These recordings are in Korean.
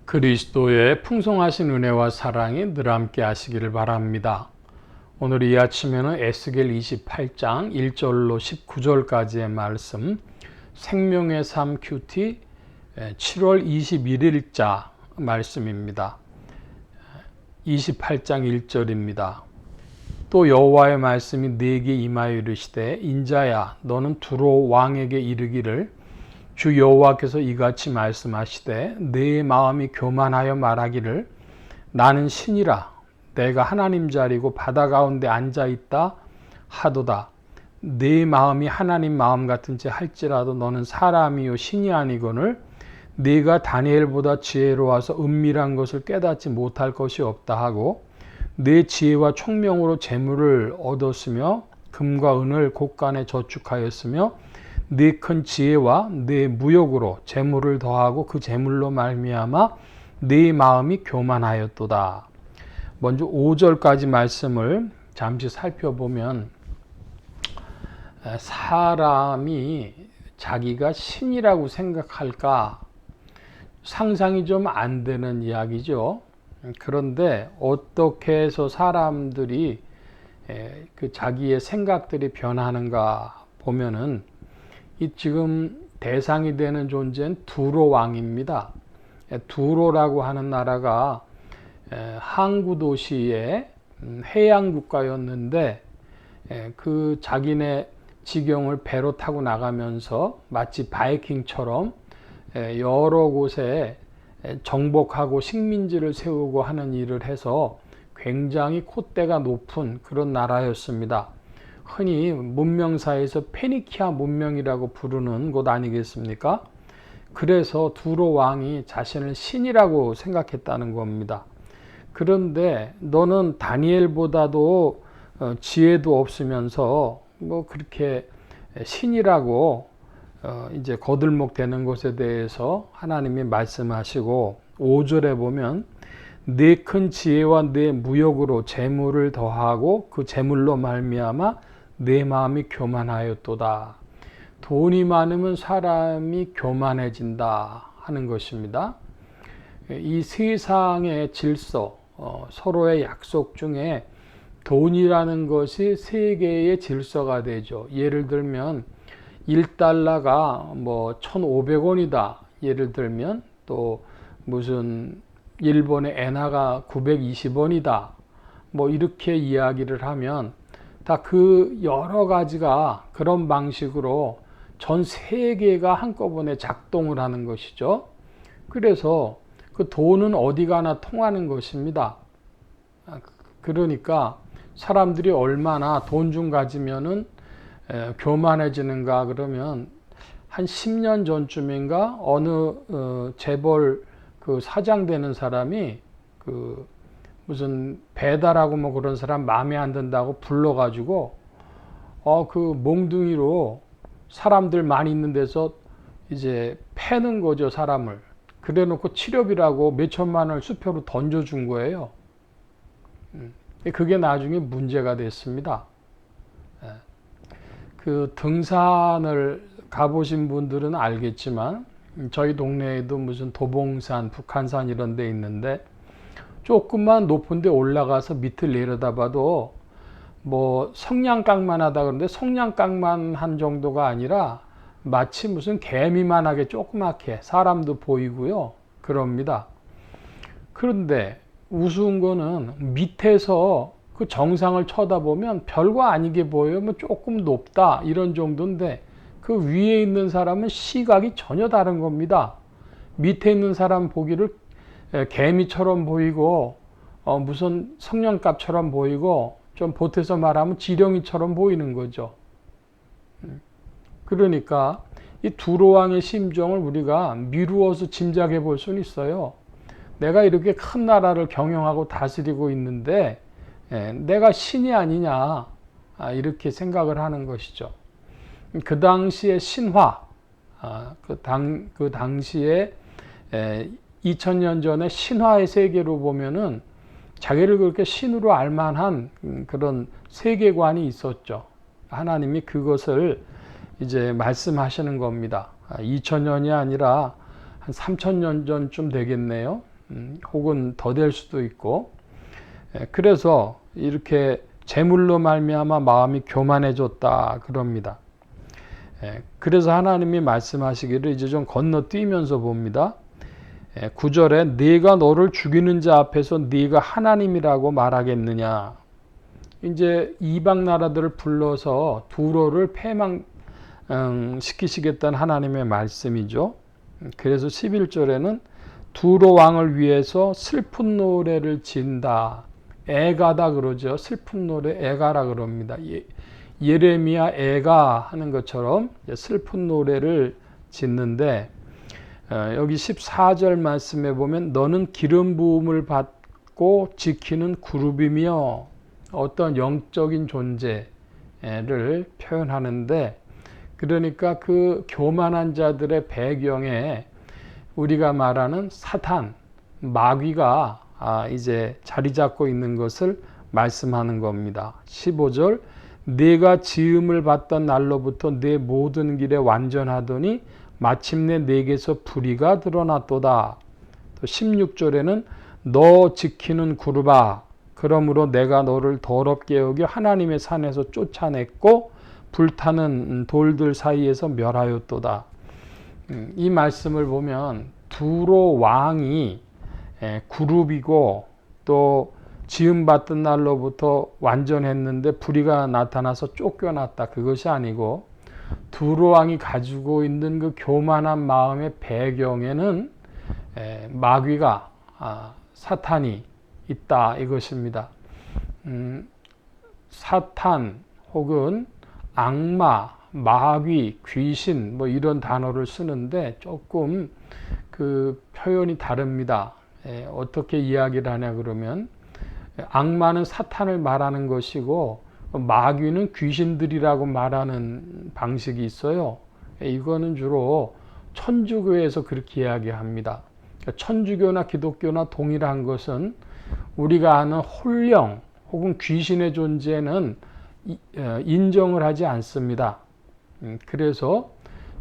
그리스도의 풍성하신 은혜와 사랑이 늘 함께 하시기를 바랍니다. 오늘 이 아침에는 에스겔 28장 1절로 19절까지의 말씀, 생명의 삶 큐티 7월 21일자 말씀입니다. 28장 1절입니다. 또 여호와의 말씀이 내게 임하여 이르시되 인자야 너는 두로 왕에게 이르기를 주 여호와께서 이같이 말씀하시되 내 마음이 교만하여 말하기를 나는 신이라 내가 하나님 자리고 바다 가운데 앉아있다 하도다. 내 마음이 하나님 마음 같은지 할지라도 너는 사람이요 신이 아니거늘 네가 다니엘보다 지혜로워서 은밀한 것을 깨닫지 못할 것이 없다 하고 내 지혜와 총명으로 재물을 얻었으며 금과 은을 곳간에 저축하였으며 네 큰 지혜와 네 무역으로 재물을 더하고 그 재물로 말미암아 네 마음이 교만하였도다. 먼저 5절까지 말씀을 잠시 살펴보면 사람이 자기가 신이라고 생각할까 상상이 좀 안 되는 이야기죠. 그런데 어떻게 해서 사람들이 그 자기의 생각들이 변하는가 보면은 이 지금 대상이 되는 존재는 두로 왕입니다. 두로라고 하는 나라가 항구 도시의 해양 국가였는데 그 자기네 지경을 배로 타고 나가면서 마치 바이킹처럼 여러 곳에 정복하고 식민지를 세우고 하는 일을 해서 굉장히 콧대가 높은 그런 나라였습니다. 흔히 문명사에서 페니키아 문명이라고 부르는 곳 아니겠습니까? 그래서 두로 왕이 자신을 신이라고 생각했다는 겁니다. 그런데 너는 다니엘보다도 지혜도 없으면서 뭐 그렇게 신이라고 이제 거들먹 되는 것에 대해서 하나님이 말씀하시고 5절에 보면 네 큰 지혜와 네 무역으로 재물을 더하고 그 재물로 말미암아 내 마음이 교만하였도다. 돈이 많으면 사람이 교만해진다 하는 것입니다. 이 세상의 질서, 서로의 약속 중에 돈이라는 것이 세계의 질서가 되죠. 예를 들면 1달러가 뭐 1,500원이다. 예를 들면 또 무슨 일본의 엔화가 920원이다. 뭐 이렇게 이야기를 하면 다 그 여러 가지가 그런 방식으로 전 세계가 한꺼번에 작동을 하는 것이죠. 그래서 그 돈은 어디 가나 통하는 것입니다. 그러니까 사람들이 얼마나 돈 좀 가지면은 교만해지는가 그러면 한 10년 전쯤인가 어느 재벌 그 사장 되는 사람이 그 무슨 배달하고 뭐 그런 사람 마음에 안 든다고 불러가지고 그 몽둥이로 사람들 많이 있는 데서 이제 패는 거죠, 사람을. 그래 놓고 치료비라고 몇 천만 원을 수표로 던져준 거예요. 그게 나중에 문제가 됐습니다. 그 등산을 가보신 분들은 알겠지만 저희 동네에도 무슨 도봉산, 북한산 이런 데 있는데 조금만 높은 데 올라가서 밑을 내려다봐도 뭐 성냥깡만 하다 그러는데 성냥깡만 한 정도가 아니라 마치 무슨 개미만하게 조그맣게 사람도 보이고요. 그럽니다. 그런데 우스운 거는 밑에서 그 정상을 쳐다보면 별거 아니게 보여요. 뭐 조금 높다 이런 정도인데 그 위에 있는 사람은 시각이 전혀 다른 겁니다. 밑에 있는 사람 보기를 개미처럼 보이고 무슨 성냥갑처럼 보이고 좀 보태서 말하면 지렁이처럼 보이는 거죠. 그러니까 이 두로 왕의 심정을 우리가 미루어서 짐작해 볼 수는 있어요. 내가 이렇게 큰 나라를 경영하고 다스리고 있는데 내가 신이 아니냐 이렇게 생각을 하는 것이죠. 그 당시의 신화, 그 당시에 2000년 전에 신화의 세계로 보면은 자기를 그렇게 신으로 알만한 그런 세계관이 있었죠. 하나님이 그것을 이제 말씀하시는 겁니다. 2000년이 아니라 한 3000년 전쯤 되겠네요. 혹은 더 될 수도 있고, 그래서 이렇게 재물로 말미암아 마음이 교만해졌다 그럽니다. 그래서 하나님이 말씀하시기를 이제 좀 건너뛰면서 봅니다. 9절에 네가 너를 죽이는 자 앞에서 네가 하나님이라고 말하겠느냐. 이제 이방 나라들을 불러서 두로를 패망시키시겠다는 하나님의 말씀이죠. 그래서 11절에는 두로 왕을 위해서 슬픈 노래를 진다. 애가다 그러죠. 슬픈 노래 애가라 그럽니다. 예레미야 애가 하는 것처럼 슬픈 노래를 짓는데, 여기 14절 말씀에 보면 너는 기름 부음을 받고 지키는 그룹이며 어떤 영적인 존재를 표현하는데, 그러니까 그 교만한 자들의 배경에 우리가 말하는 사탄, 마귀가 이제 자리 잡고 있는 것을 말씀하는 겁니다. 15절 네가 지음을 받던 날로부터 내 모든 길에 완전하더니 마침내 내게서 불의가 드러났도다. 또 16절에는 너 지키는 그룹아 그러므로 내가 너를 더럽게 여겨 하나님의 산에서 쫓아냈고 불타는 돌들 사이에서 멸하였도다. 이 말씀을 보면 두로 왕이 그룹이고 또 지음받던 날로부터 완전했는데 불의가 나타나서 쫓겨났다. 그것이 아니고 두로 왕이 가지고 있는 그 교만한 마음의 배경에는 마귀가 사탄이 있다 이것입니다. 사탄 혹은 악마, 마귀, 귀신 뭐 이런 단어를 쓰는데 조금 그 표현이 다릅니다. 어떻게 이야기를 하냐 그러면 악마는 사탄을 말하는 것이고 마귀는 귀신들이라고 말하는 방식이 있어요. 이거는 주로 천주교에서 그렇게 이야기합니다. 천주교나 기독교나 동일한 것은 우리가 아는 홀령 혹은 귀신의 존재는 인정을 하지 않습니다. 그래서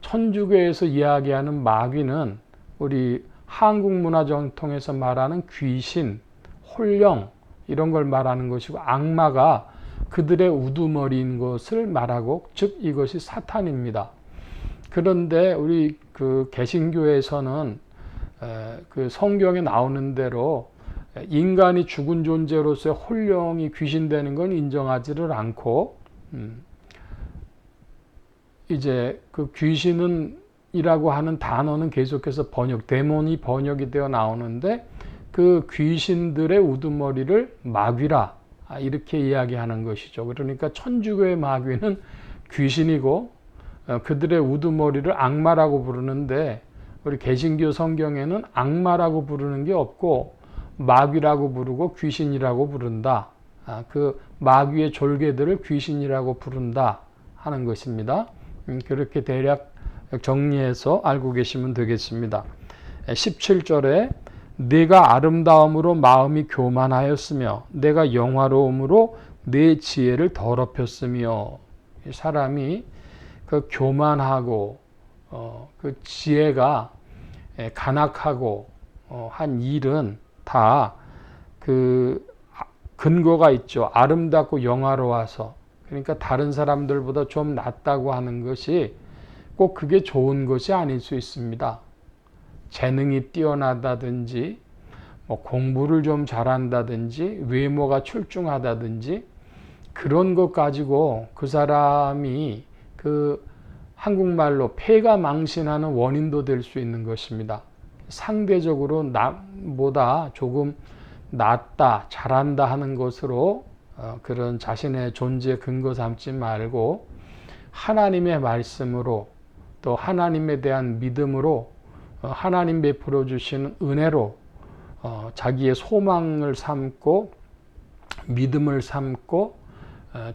천주교에서 이야기하는 마귀는 우리 한국 문화 정통에서 말하는 귀신, 홀령 이런 걸 말하는 것이고 악마가 그들의 우두머리인 것을 말하고 즉 이것이 사탄입니다. 그런데 우리 그 개신교에서는 그 성경에 나오는 대로 인간이 죽은 존재로서의 홀령이 귀신되는 건 인정하지를 않고 이제 그 귀신은 이라고 하는 단어는 계속해서 데몬이 번역이 되어 나오는데 그 귀신들의 우두머리를 마귀라 이렇게 이야기하는 것이죠. 그러니까 천주교의 마귀는 귀신이고 그들의 우두머리를 악마라고 부르는데 우리 개신교 성경에는 악마라고 부르는 게 없고 마귀라고 부르고 귀신이라고 부른다. 그 마귀의 졸개들을 귀신이라고 부른다 하는 것입니다. 그렇게 대략 정리해서 알고 계시면 되겠습니다. 17절에 내가 아름다움으로 마음이 교만하였으며 내가 영화로움으로 내 지혜를 더럽혔으며 사람이 그 교만하고 그 지혜가 간악하고 한 일은 다 그 근거가 있죠. 아름답고 영화로워서 그러니까 다른 사람들보다 좀 낫다고 하는 것이 꼭 그게 좋은 것이 아닐 수 있습니다. 재능이 뛰어나다든지 뭐 공부를 좀 잘한다든지 외모가 출중하다든지 그런 것 가지고 그 사람이 그 한국말로 패가 망신하는 원인도 될 수 있는 것입니다. 상대적으로 남보다 조금 낫다, 잘한다 하는 것으로 그런 자신의 존재 근거 삼지 말고 하나님의 말씀으로 또 하나님에 대한 믿음으로 하나님 베풀어 주시는 은혜로 자기의 소망을 삼고 믿음을 삼고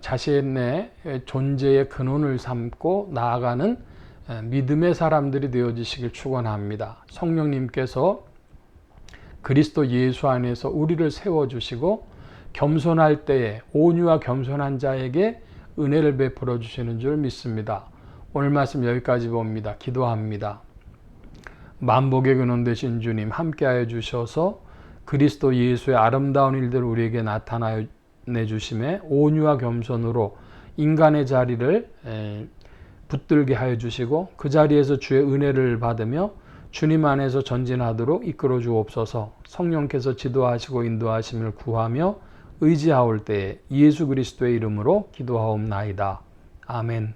자신의 존재의 근원을 삼고 나아가는 믿음의 사람들이 되어지시길 축원합니다. 성령님께서 그리스도 예수 안에서 우리를 세워주시고 겸손할 때에 온유와 겸손한 자에게 은혜를 베풀어 주시는 줄 믿습니다. 오늘 말씀 여기까지 봅니다. 기도합니다. 만복의 근원 되신 주님 함께하여 주셔서 그리스도 예수의 아름다운 일들을 우리에게 나타내 주심에 온유와 겸손으로 인간의 자리를 붙들게 하여 주시고 그 자리에서 주의 은혜를 받으며 주님 안에서 전진하도록 이끌어 주옵소서. 성령께서 지도하시고 인도하심을 구하며 의지하올 때에 예수 그리스도의 이름으로 기도하옵나이다. 아멘.